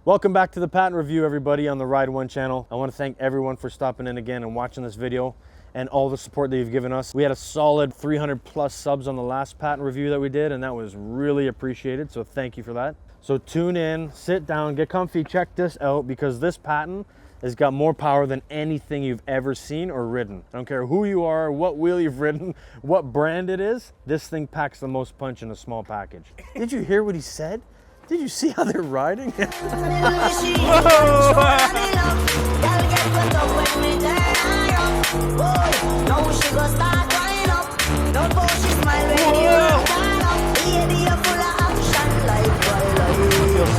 Welcome back to the Patton Review, everybody, on the Ride One channel. I want to thank everyone for stopping in again and watching this video and all the support that you've given us. We had a solid 300 plus subs on the last Patton review that we did, and that was really appreciated, so thank you for that. So tune in, sit down, get comfy, check this out, because this Patton has got more power than anything you've ever seen or ridden. I don't care who you are, what wheel you've ridden, what brand it is, this thing packs the most punch in a small package. Did you hear what he said? Did you see how they're riding? Feels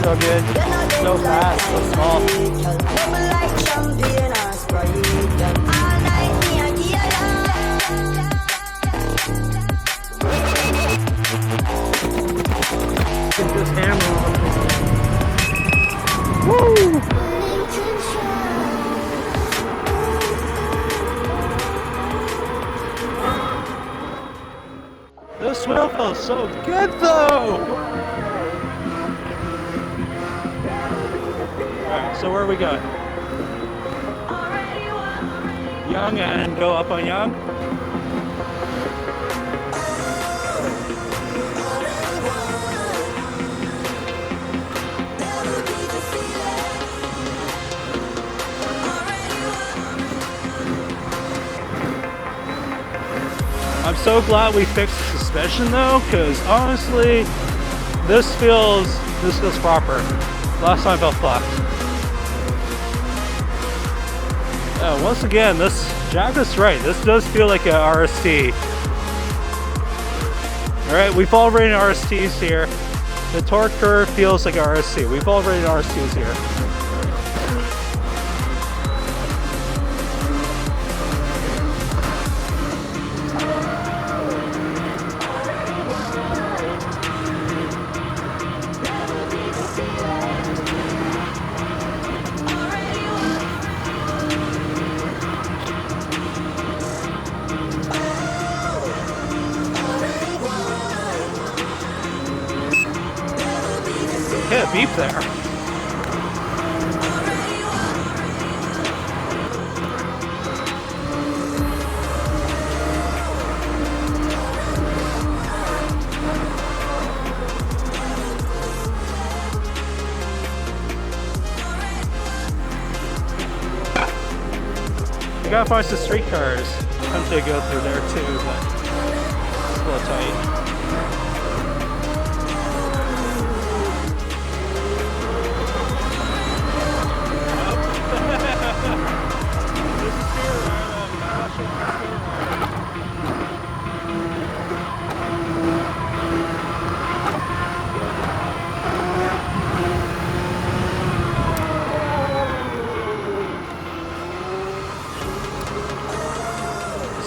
so good, so fast, so small. Get this hammer on. Woo! This wheel feels so good though! Alright, so where are we going? Young and go up on Young? I'm so glad we fixed the suspension though, because honestly, this feels proper. Last time I felt fucked. Once again, Jack is right. This does feel like an RST. Alright, we've all ridden RSTs here. The torque curve feels like an RST. We've all ridden RSTs here. Hit a beep there. You gotta find some streetcars. I'm tempted to go through there too, but it's a little tight.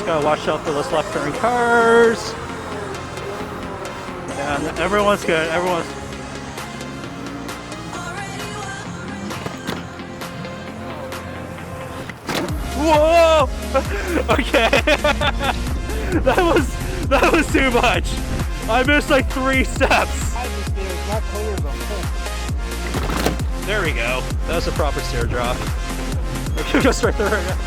Gotta watch out for those left turn cars. And everyone's good. Everyone's. Whoa! Okay. that was too much. I missed like 3 steps. There we go. That was a proper steer drop. Okay, go straight through right now.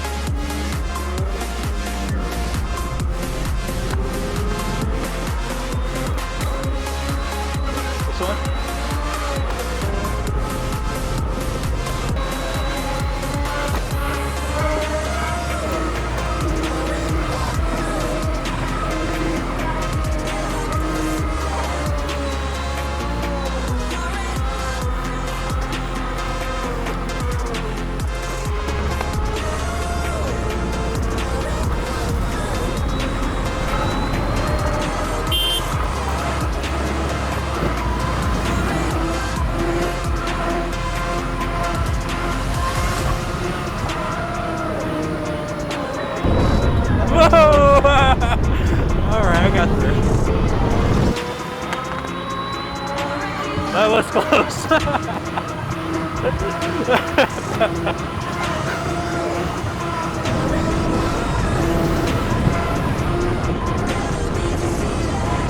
Alright, I got through. That was close.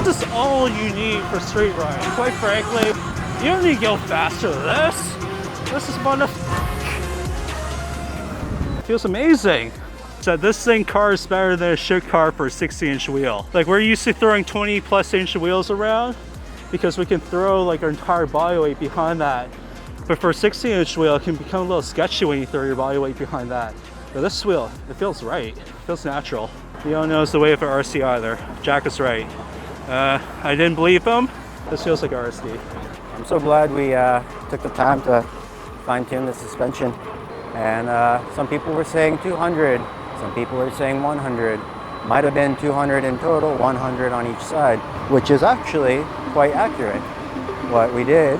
This is all you need for street riding. Quite frankly, you don't need to go faster than this. This is fun. Feels amazing. So this car is better than a shit car for a 60-inch wheel. Like we're used to throwing 20+ inch wheels around because we can throw like our entire body weight behind that. But for a 60-inch wheel, it can become a little sketchy when you throw your body weight behind that. But this wheel, it feels right. It feels natural. You don't know it's the way of an RC either. Jack is right. I didn't believe him. This feels like RSD. I'm so glad we took the time to fine-tune the suspension. And some people were saying 200, some people were saying 100. Might have been 200 in total, 100 on each side, which is actually quite accurate. What we did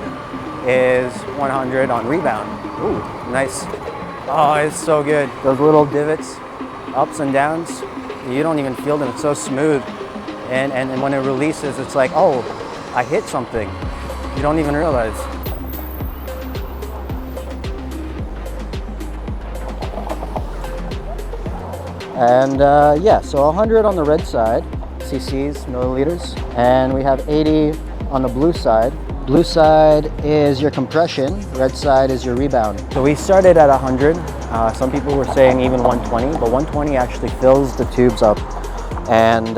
is 100 on rebound. Ooh, nice. Oh, it's so good. Those little divots, ups and downs, you don't even feel them. It's so smooth. And when it releases, it's like, oh, I hit something. You don't even realize. And yeah, so 100 on the red side, cc's, milliliters, and we have 80 on the blue side. Blue side is your compression, red side is your rebound. So we started at 100. Some people were saying even 120, but 120 actually fills the tubes up. And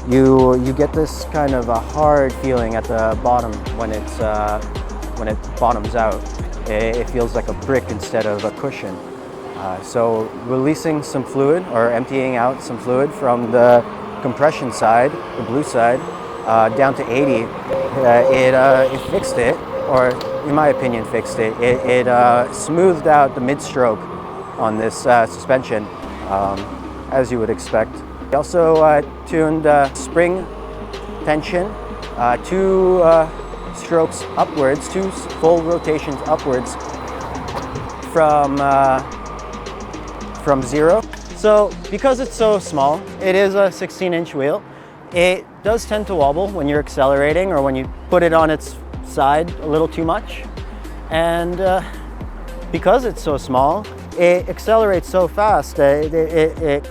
you get this kind of a hard feeling at the bottom when it bottoms out. It feels like a brick instead of a cushion. So releasing some fluid or emptying out some fluid from the compression side, the blue side, down to 80, it fixed it, or in my opinion fixed it. It smoothed out the mid-stroke on this suspension, as you would expect. We also tuned spring tension, 2 strokes upwards, 2 full rotations upwards from 0. So because it's so small, it is a 16-inch wheel. It does tend to wobble when you're accelerating or when you put it on its side a little too much. And because it's so small, it accelerates so fast, it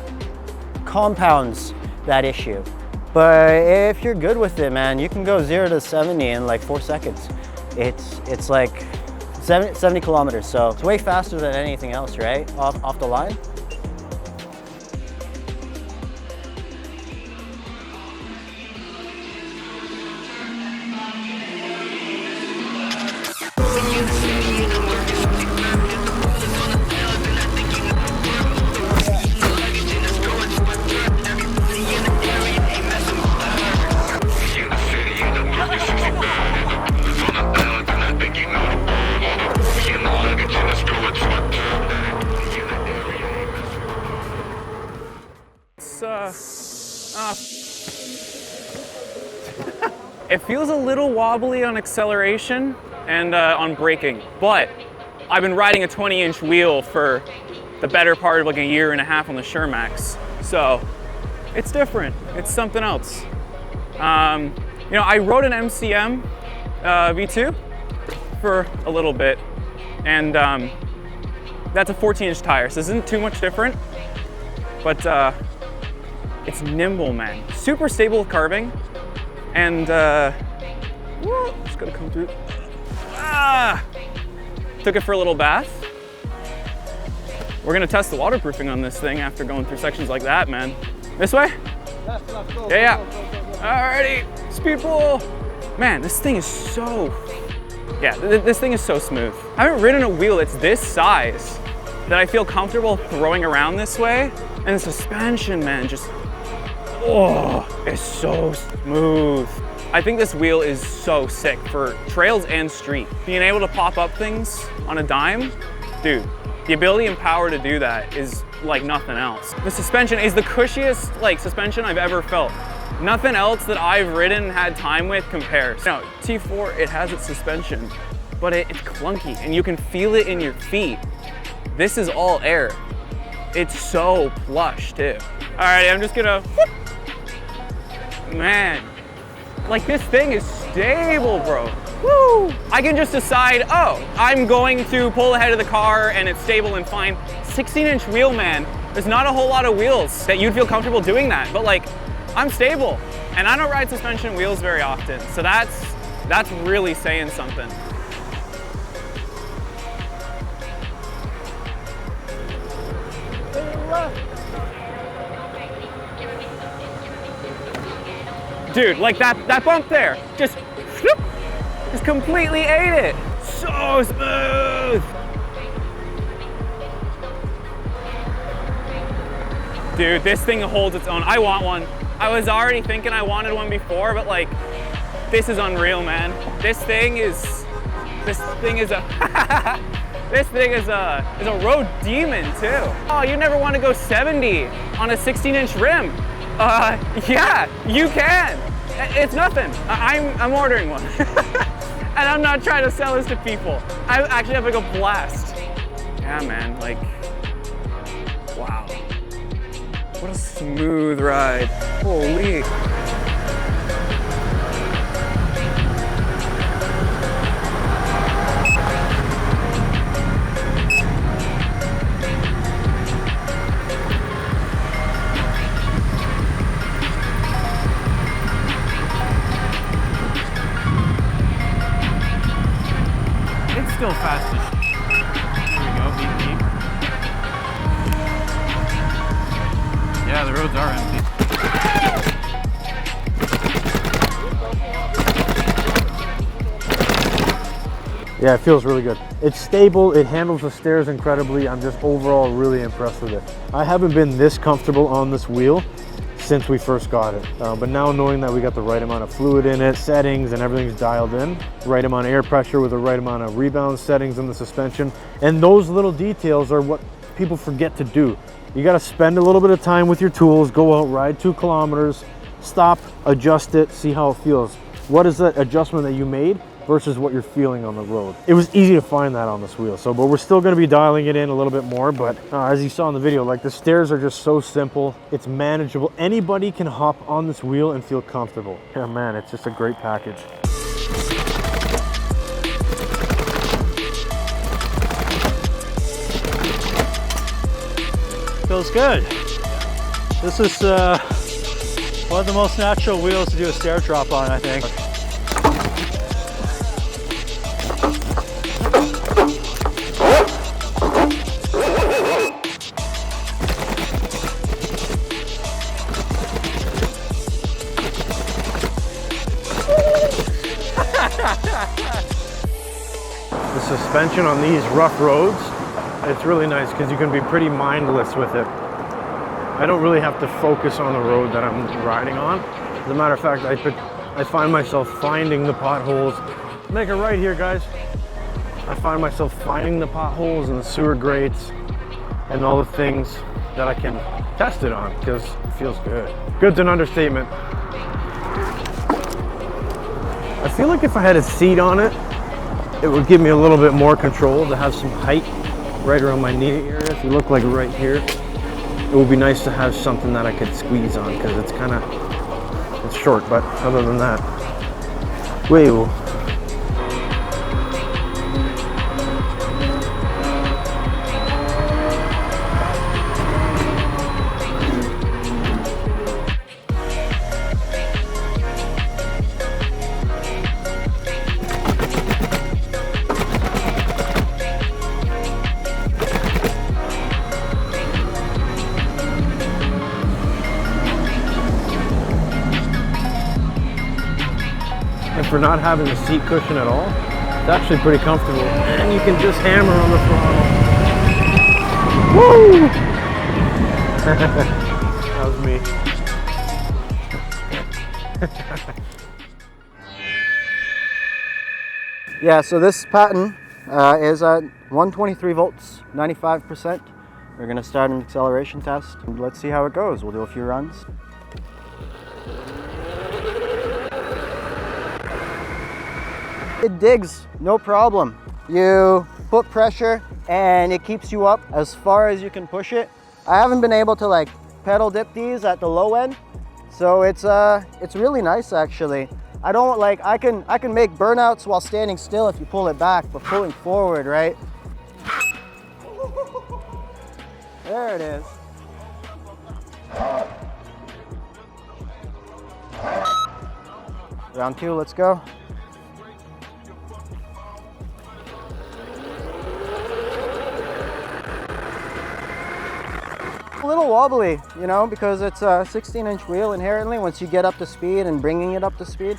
compounds that issue. But if you're good with it, man, you can go 0 to 70 in like 4 seconds. It's like 70 kilometers, so it's way faster than anything else, right? Off the line. It feels a little wobbly on acceleration and on braking, but I've been riding a 20-inch wheel for the better part of like 1.5 years on the Shermax, so it's different. It's something else. You know, I rode an MCM V2 for a little bit, and that's a 14-inch tire, so this isn't too much different, but it's nimble, man. Super stable with carving, and whoa, just gotta come through. Took it for a little bath. We're gonna test the waterproofing on this thing after going through sections like that, man. This way? Yeah. Alrighty, speed pool. Man, this thing is so, this thing is so smooth. I haven't ridden a wheel that's this size that I feel comfortable throwing around this way. And the suspension, man, just, it's so smooth. I think this wheel is so sick for trails and street. Being able to pop up things on a dime, dude, the ability and power to do that is like nothing else. The suspension is the cushiest like suspension I've ever felt. Nothing else that I've ridden and had time with compares. Now, T4, it has its suspension, but it's clunky and you can feel it in your feet. This is all air. It's so plush too. All right, I'm just gonna, whoop. Man, like this thing is stable, bro. Woo! I can just decide, oh, I'm going to pull ahead of the car and it's stable and fine. 16-inch wheel, man. There's not a whole lot of wheels that you'd feel comfortable doing that, but like, I'm stable. And I don't ride suspension wheels very often, so that's really saying something. Dude, like that bump there, just completely ate it. So smooth. Dude, this thing holds its own. I want one. I was already thinking I wanted one before, but like, this is unreal, man. This thing is a this thing is a road demon too. Oh, you never want to go 70 on a 16-inch rim? Yeah, you can. It's nothing. I'm ordering one. And I'm not trying to sell this to people. I'm actually having a blast. Yeah, man, like, wow. What a smooth ride. Holy. Still fast as shit. Here we go, beep beep. Yeah, the roads are empty. Yeah, it feels really good. It's stable, it handles the stairs incredibly. I'm just overall really impressed with it. I haven't been this comfortable on this wheel since we first got it. But now knowing that we got the right amount of fluid in it, settings and everything's dialed in, right amount of air pressure with the right amount of rebound settings in the suspension, and those little details are what people forget to do. You gotta spend a little bit of time with your tools, go out, ride 2 kilometers, stop, adjust it, see how it feels. What is that adjustment that you made versus what you're feeling on the road? It was easy to find that on this wheel, but we're still gonna be dialing it in a little bit more, but as you saw in the video, like the stairs are just so simple, it's manageable. Anybody can hop on this wheel and feel comfortable. Yeah, man, it's just a great package. Feels good. This is one of the most natural wheels to do a stair drop on, I think. The suspension on these rough roads, it's really nice because you can be pretty mindless with it. I don't really have to focus on the road that I'm riding on. As a matter of fact, I find myself finding the potholes. Make a right here, guys. I find myself finding the potholes and the sewer grates and all the things that I can test it on because it feels good. Good's an understatement. I feel like if I had a seat on it, it would give me a little bit more control to have some height right around my knee area. If you look like right here, it would be nice to have something that I could squeeze on because it's kind of, it's short, but other than that, whoa. And for not having a seat cushion at all, it's actually pretty comfortable. And you can just hammer on the throttle. Woo! That was me. Yeah, so this Patton is at 123 volts, 95%. We're gonna start an acceleration test. Let's see how it goes. We'll do a few runs. It digs, no problem. You put pressure and it keeps you up as far as you can push it. I haven't been able to like pedal dip these at the low end, so it's really nice actually. I don't like, I can make burnouts while standing still if you pull it back, but pulling forward, right? There it is. Round 2, let's go. A little wobbly, you know, because it's a 16-inch wheel inherently. Once you get up to speed and bringing it up to speed,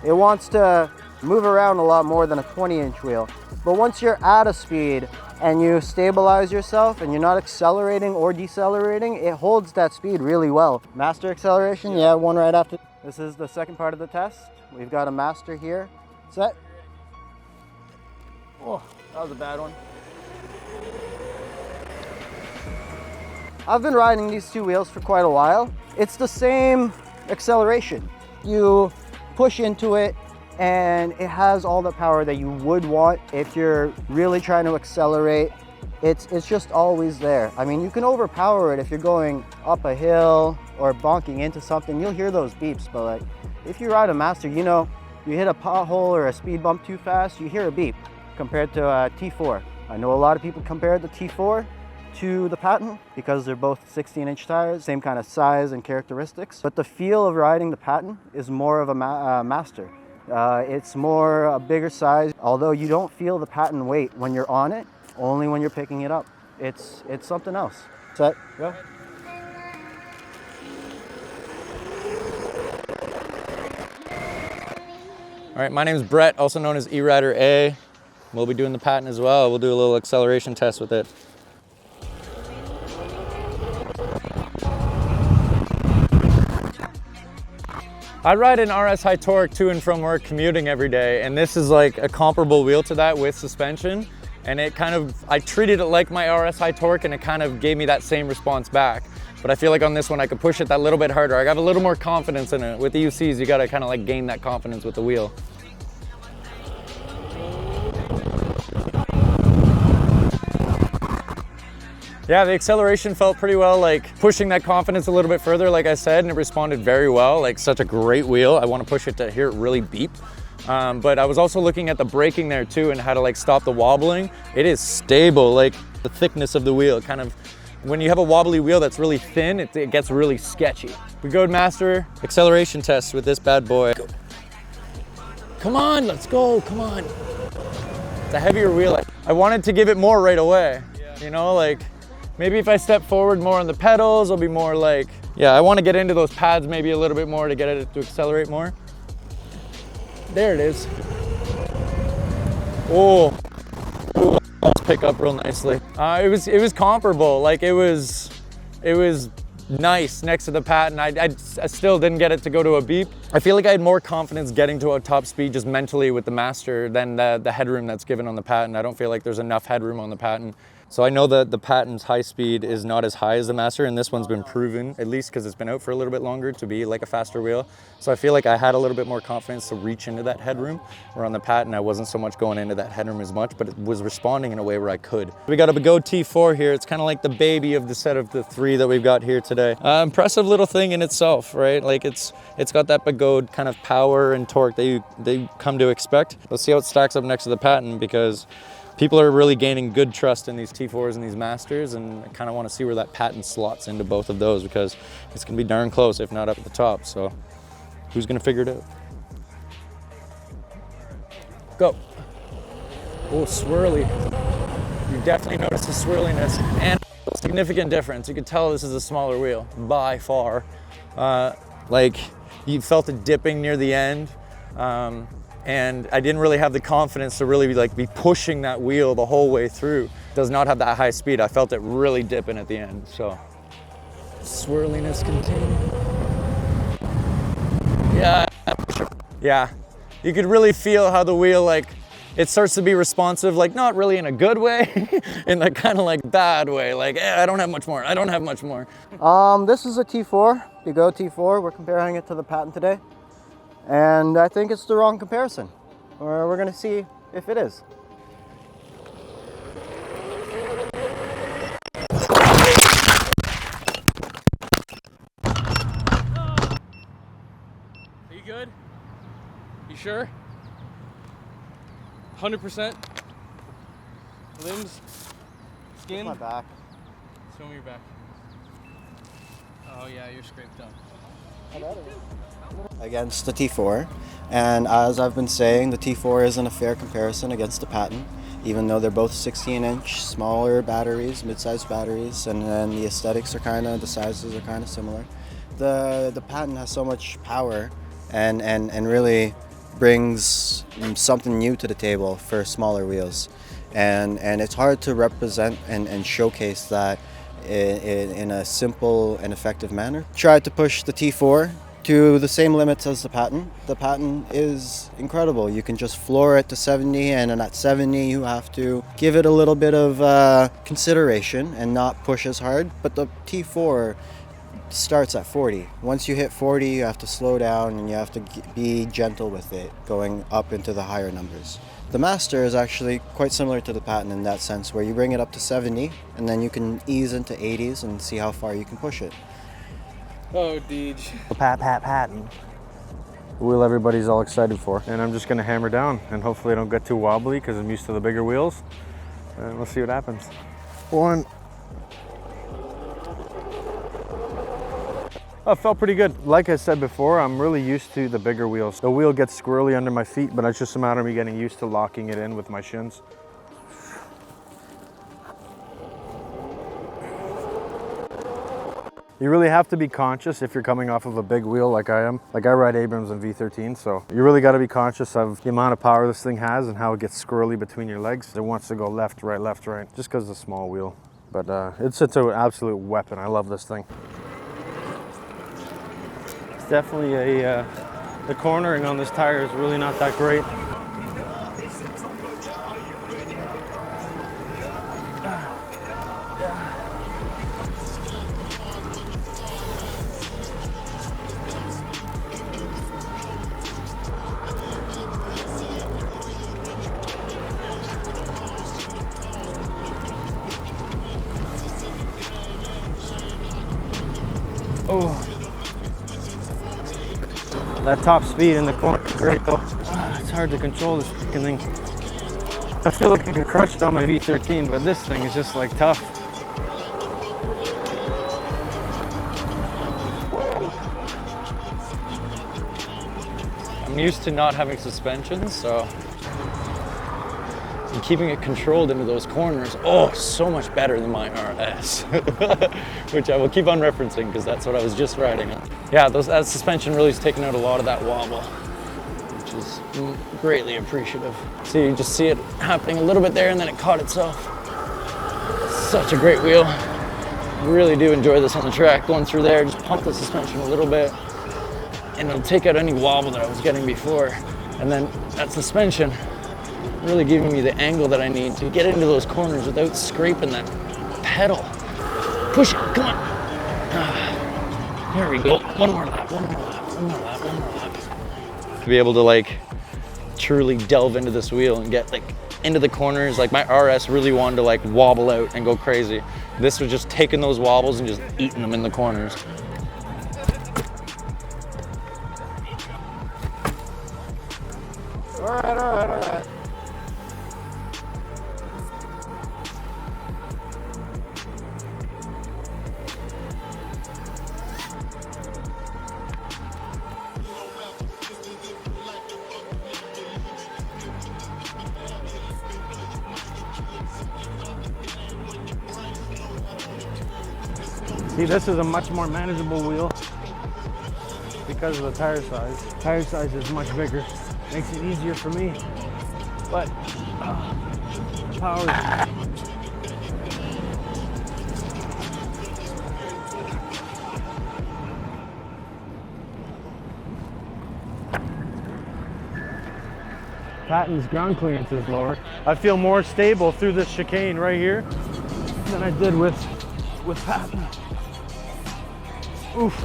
it wants to move around a lot more than a 20-inch wheel. But once you're at a speed and you stabilize yourself and you're not accelerating or decelerating, it holds that speed really well. Master acceleration, yeah, one right after. This is the second part of the test. We've got a master here. Set. Oh, that was a bad one. I've been riding these two wheels for quite a while. It's the same acceleration. You push into it and it has all the power that you would want if you're really trying to accelerate. It's just always there. I mean, you can overpower it if you're going up a hill or bonking into something. You'll hear those beeps, but like if you ride a master, you know, you hit a pothole or a speed bump too fast, you hear a beep compared to a T4. I know a lot of people compare the T4 to the Patton because they're both 16-inch tires, same kind of size and characteristics. But the feel of riding the Patton is more of a master. It's more a bigger size, although you don't feel the Patton weight when you're on it, only when you're picking it up. It's something else. Set, go. All right, my name is Brett, also known as E-Rider A. We'll be doing the Patton as well. We'll do a little acceleration test with it. I ride an RS High Torque to and from work commuting every day, and this is like a comparable wheel to that with suspension. And it kind of, I treated it like my RS High Torque and it kind of gave me that same response back. But I feel like on this one I could push it that little bit harder. I got a little more confidence in it. With the UCs, you gotta kind of like gain that confidence with the wheel. Yeah, the acceleration felt pretty well, like pushing that confidence a little bit further, like I said, and it responded very well, like such a great wheel. I want to push it to hear it really beep. But I was also looking at the braking there too and how to like stop the wobbling. It is stable, like the thickness of the wheel, kind of, when you have a wobbly wheel that's really thin, it gets really sketchy. We go to master acceleration test with this bad boy. Come on, let's go, come on. It's a heavier wheel. I wanted to give it more right away, you know, like, maybe if I step forward more on the pedals, I'll be more like, yeah, I want to get into those pads maybe a little bit more to get it to accelerate more. There it is. Oh, let's pick up real nicely. It was comparable. Like it was nice next to the Patton. I still didn't get it to go to a beep. I feel like I had more confidence getting to a top speed just mentally with the master than the headroom that's given on the Patton. I don't feel like there's enough headroom on the Patton. So I know that the Patton's high speed is not as high as the master, and this one's been proven, at least because it's been out for a little bit longer, to be like a faster wheel. So I feel like I had a little bit more confidence to reach into that headroom, where on the Patton I wasn't so much going into that headroom as much, but it was responding in a way where I could. We got a Begode T4 here. It's kind of like the baby of the set of the three that we've got here today. Impressive little thing in itself, right? Like it's got that Begode kind of power and torque that you come to expect. Let's see how it stacks up next to the Patton, because people are really gaining good trust in these T4s and these Masters, and I kind of want to see where that Patton slots into both of those, because it's going to be darn close, if not up at the top. So who's going to figure it out? Go. Oh, swirly. You definitely notice the swirliness and a significant difference. You can tell this is a smaller wheel by far. Like you felt it dipping near the end. And I didn't really have the confidence to really be pushing that wheel the whole way through. It does not have that high speed. I felt it really dipping at the end, so. Swirliness continue. Yeah, you could really feel how the wheel, it starts to be responsive, not really in a good way, in that kind of bad way, I don't have much more, I don't have much more. This is a T4, Begode T4. We're comparing it to the Patton today. And I think it's the wrong comparison. We're gonna see if it is. Are you good? You sure? 100%? Limbs? Skin? My back. Show me your back. Oh yeah, you're scraped up. Against the T4, and as I've been saying, the T4 isn't a fair comparison against the Patton. even though they're both 16-inch, smaller batteries, mid-sized batteries, and then the aesthetics are the sizes are kind of similar. The Patton has so much power and really brings something new to the table for smaller wheels. And it's hard to represent and showcase that in a simple and effective manner. Tried to push the T4 to the same limits as the Patton. The Patton is incredible. You can just floor it to 70, and then at 70 you have to give it a little bit of consideration and not push as hard. But the T4 starts at 40. Once you hit 40, you have to slow down and you have to be gentle with it, going up into the higher numbers. The Master is actually quite similar to the Patton in that sense, where you bring it up to 70 and then you can ease into 80s and see how far you can push it. Oh, Deej. Patton. The wheel everybody's all excited for. And I'm just gonna hammer down and hopefully I don't get too wobbly because I'm used to the bigger wheels. And we'll see what happens. 1. Oh, it felt pretty good. Like I said before, I'm really used to the bigger wheels. The wheel gets squirrely under my feet, but it's just a matter of me getting used to locking it in with my shins. You really have to be conscious if you're coming off of a big wheel like I am. Like I ride Abrams and V13, so you really got to be conscious of the amount of power this thing has and how it gets squirrely between your legs. It wants to go left, right, just because it's a small wheel. But it's an absolute weapon. I love this thing. It's definitely the cornering on this tire is really not that great. Oh, that top speed in the corner is great though. It's hard to control this freaking thing. I feel like I can crush it on my V13, but this thing is just like tough. I'm used to not having suspension, so and keeping it controlled into those corners, oh, so much better than my RS, which I will keep on referencing because that's what I was just riding on. Yeah, that suspension really has taken out a lot of that wobble, which is greatly appreciative. So you just see it happening a little bit there and then it caught itself. Such a great wheel. Really do enjoy this on the track. Going through there, just pump the suspension a little bit and it'll take out any wobble that I was getting before. And then that suspension really giving me the angle that I need to get into those corners without scraping that pedal. Push it, come on. Here we go. One more lap. To be able to like truly delve into this wheel and get like into the corners, like my RS really wanted to like wobble out and go crazy. This was just taking those wobbles and just eating them in the corners. All right. See, this is a much more manageable wheel because of the tire size. Tire size is much bigger, makes it easier for me, but the power Patton's ground clearance is lower. I feel more stable through this chicane right here than I did with Patton. Oof.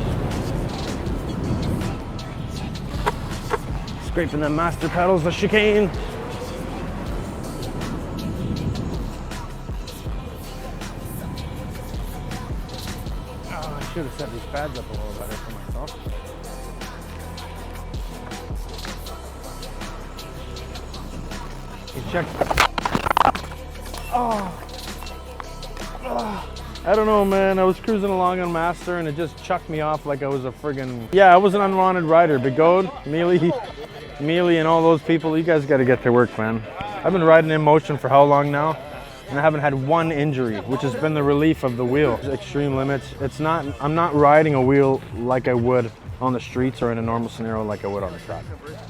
Scraping them master pedals, the chicane. Oh, I should have set these pads up a little better for myself. You check. Oh. I don't know, man. I was cruising along on Master and it just chucked me off like I was a friggin'... Yeah, I was an unwanted rider. Bigode, Mealy, Mealy and all those people, you guys got to get to work, man. I've been riding in motion for how long now? And I haven't had one injury, which has been the relief of the wheel. Extreme limits. I'm not riding a wheel like I would on the streets or in a normal scenario like I would on the track.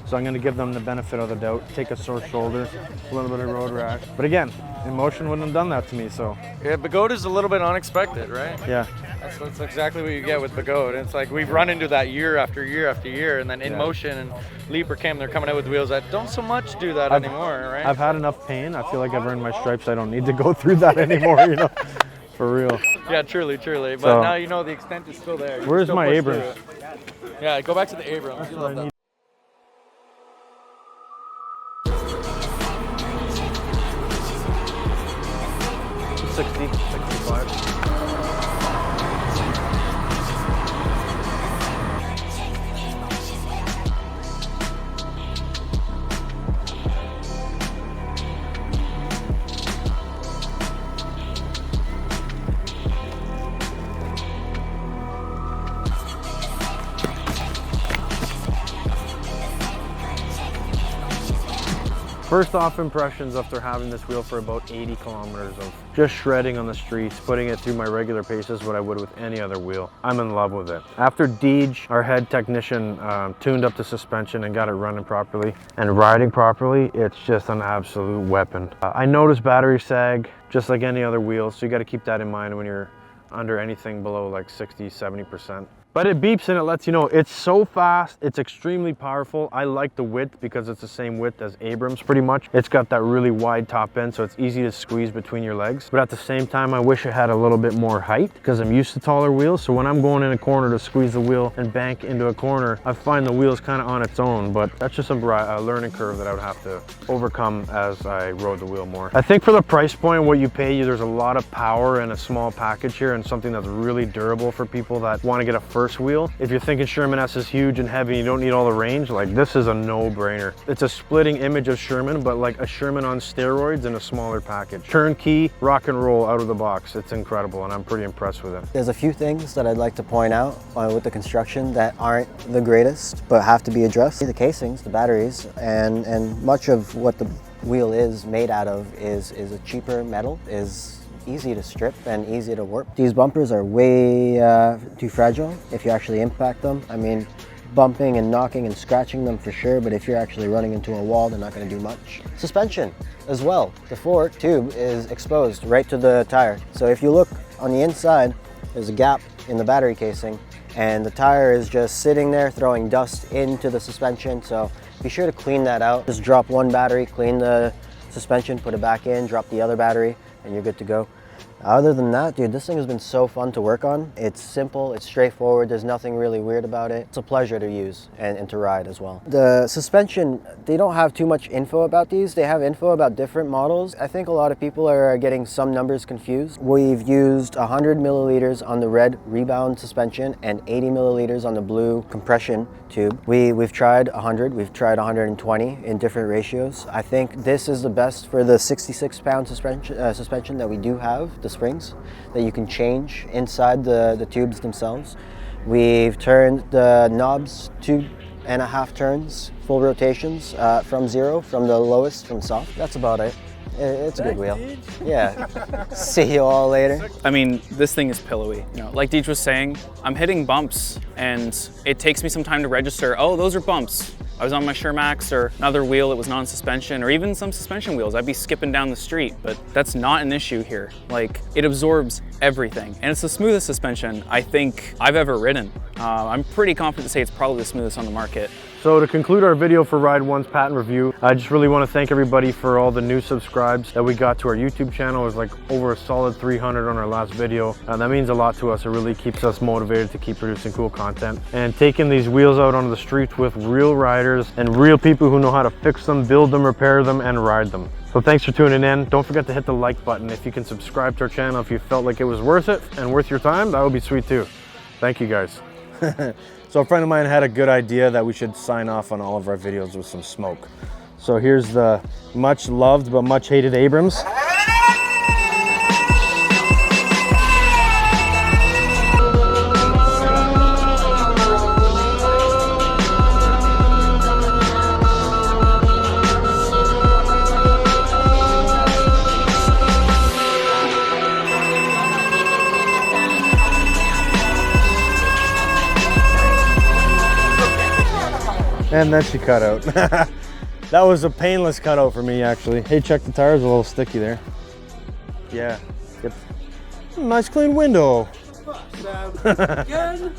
So I'm gonna give them the benefit of the doubt, take a sore shoulder, a little bit of road rash. But again, emotion wouldn't have done that to me, so. Yeah, Bagode is a little bit unexpected, right? Yeah. That's exactly what you get with Bagode. It's like we've run into that year after year after year, and then In Motion and Leaperkim, they're coming out with wheels that don't so much do that anymore, right? I've had enough pain. I feel like I've earned my stripes. I don't need to go through that anymore, you know, for real. Yeah, truly. But So, now you know the extent is still there. You where's still my push Abrams? through it. Yeah, go back to the Abrams. You love that. 60, 65. First off impressions after having this wheel for about 80 kilometers of just shredding on the streets, putting it through my regular paces, what I would with any other wheel. I'm in love with it. After Deej, our head technician, tuned up the suspension and got it running properly and riding properly, it's just an absolute weapon. I noticed battery sag just like any other wheel, so you got to keep that in mind when you're under anything below like 60, 70%. But it beeps and it lets you know it's so fast, it's extremely powerful. I like the width because it's the same width as Abrams pretty much. It's got that really wide top end, so it's easy to squeeze between your legs. But at the same time, I wish it had a little bit more height because I'm used to taller wheels. So when I'm going in a corner to squeeze the wheel and bank into a corner, I find the wheel's kind of on its own, but that's just a learning curve that I would have to overcome as I rode the wheel more. I think for the price point, what you pay, there's a lot of power in a small package here and something that's really durable for people that want to get a first wheel. If you're thinking Sherman S is huge and heavy and you don't need all the range, like this is a no-brainer. It's a splitting image of Sherman, but like a Sherman on steroids in a smaller package. Turnkey, rock and roll out of the box. It's incredible and I'm pretty impressed with it. There's a few things that I'd like to point out with the construction that aren't the greatest, but have to be addressed. The casings, the batteries, and much of what the wheel is made out of is a cheaper metal, is easy to strip and easy to warp. These bumpers are way too fragile if you actually impact them. I mean, bumping and knocking and scratching them for sure, but if you're actually running into a wall, they're not going to do much. Suspension as well. The fork tube is exposed right to the tire. So if you look on the inside, there's a gap in the battery casing and the tire is just sitting there throwing dust into the suspension. So be sure to clean that out. Just drop one battery, clean the suspension, put it back in, drop the other battery, and you're good to go. Other than that, dude, this thing has been so fun to work on. It's simple, it's straightforward, there's nothing really weird about it. It's a pleasure to use and to ride as well. The suspension, they don't have too much info about these. They have info about different models. I think a lot of people are getting some numbers confused. We've used 100 milliliters on the red rebound suspension and 80 milliliters on the blue compression tube. We've tried 100, we've tried 120 in different ratios. I think this is the best for the 66-pound suspension that we do have. The springs that you can change inside the tubes themselves. We've turned the knobs 2.5 turns, full rotations from zero, from the lowest, from soft. That's about it. It's a good wheel. Yeah. See you all later. I mean, this thing is pillowy. You know, like Deej was saying, I'm hitting bumps and it takes me some time to register, oh, those are bumps. I was on my Shermax or another wheel that was non-suspension or even some suspension wheels. I'd be skipping down the street, but that's not an issue here. Like, it absorbs everything. And it's the smoothest suspension I think I've ever ridden. I'm pretty confident to say it's probably the smoothest on the market. So to conclude our video for Ride One's Patton review, I just really want to thank everybody for all the new subscribes that we got to our YouTube channel. It was like over a solid 300 on our last video. That means a lot to us. It really keeps us motivated to keep producing cool content and taking these wheels out onto the streets with real riders and real people who know how to fix them, build them, repair them, and ride them. So thanks for tuning in. Don't forget to hit the like button. If you can subscribe to our channel if you felt like it was worth it and worth your time, that would be sweet too. Thank you guys. So a friend of mine had a good idea that we should sign off on all of our videos with some smoke. So here's the much loved but much hated Abrams. And then she cut out. That was a painless cutout for me, actually. Hey, check the tires, a little sticky there. Yeah. Yep. Nice clean window. Again.